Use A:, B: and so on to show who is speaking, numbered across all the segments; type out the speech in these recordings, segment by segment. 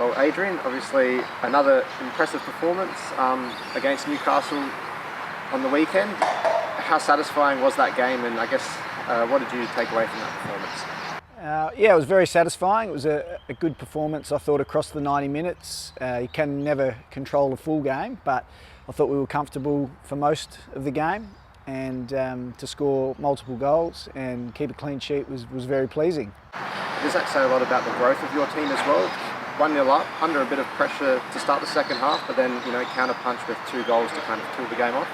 A: Well, Adrian, obviously another impressive performance against Newcastle on the weekend. How satisfying was that game, and I guess what did you take away from that performance?
B: Yeah, it was very satisfying. It was a good performance, I thought, across the 90 minutes. You can never control a full game, but I thought we were comfortable for most of the game, and to score multiple goals and keep a clean sheet was very pleasing.
A: Does that say a lot about the growth of your team as well? 1-0 up, under a bit of pressure to start the second half, but then, counter-punch with 2 goals to kind of kill the game off?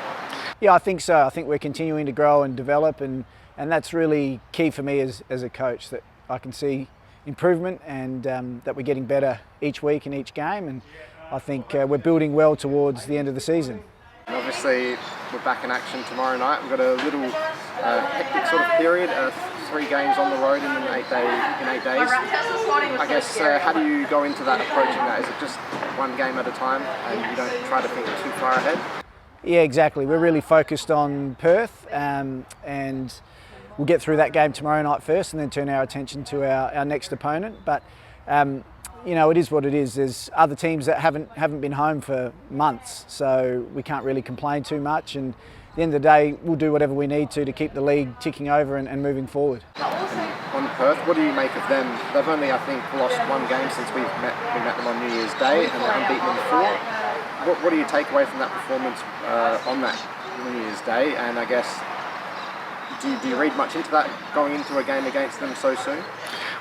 B: Yeah, I think so. I think we're continuing to grow and develop, and that's really key for me as a coach, that I can see improvement and that we're getting better each week in each game, and I think we're building well towards the end of the season.
A: And obviously, we're back in action tomorrow night. We've got a little hectic sort of period, 3 games on the road in 8 days. I guess, how do you go into that, approaching that? Is it just one game at a time and you don't try to think too far ahead?
B: Yeah, exactly. We're really focused on Perth, and we'll get through that game tomorrow night first and then turn our attention to our next opponent. But it is what it is. There's other teams that haven't been home for months, so we can't really complain too much. And at the end of the day, we'll do whatever we need to keep the league ticking over and moving forward.
A: On Perth, what do you make of them? They've only, I think, lost 1 game since we met them on New Year's Day, and they're unbeaten in 4. What do you take away from that performance on that New Year's Day? And I guess, do you read much into that going into a game against them so soon?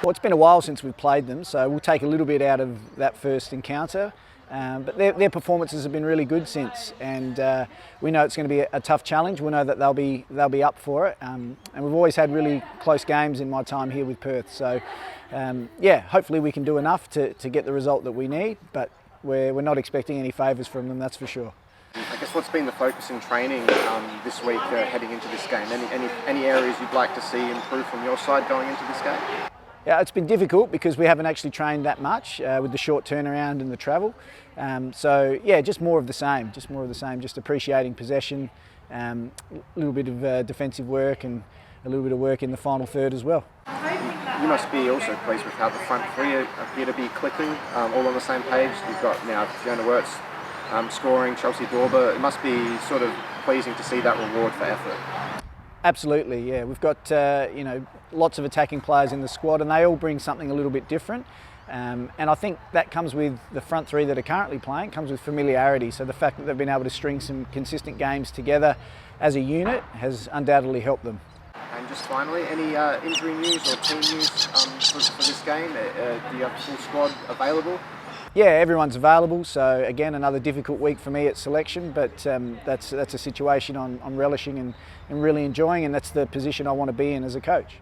B: Well, it's been a while since we've played them, so we'll take a little bit out of that first encounter. But their performances have been really good since, and we know it's going to be a tough challenge. We know that they'll be up for it, and we've always had really close games in my time here with Perth. So, hopefully we can do enough to get the result that we need, but we're not expecting any favours from them, that's for sure.
A: I guess what's been the focus in training this week heading into this game? Any areas you'd like to see improve from your side going into this game?
B: Yeah, it's been difficult because we haven't actually trained that much with the short turnaround and the travel. Just more of the same, just appreciating possession, a little bit of defensive work and a little bit of work in the final third as well.
A: You must be also pleased with how the front 3 appear to be clicking, all on the same page. You've got now Fiona Wirtz scoring, Chelsea Dorber. It must be sort of pleasing to see that reward for effort.
B: Absolutely, yeah. We've got lots of attacking players in the squad, and they all bring something a little bit different. And I think that comes with the front 3 that are currently playing, comes with familiarity. So the fact that they've been able to string some consistent games together as a unit has undoubtedly helped them.
A: And just finally, any injury news or team news for this game? Do you have a full squad available?
B: Yeah, everyone's available. So again, another difficult week for me at selection, but that's a situation I'm relishing and really enjoying, and that's the position I want to be in as a coach.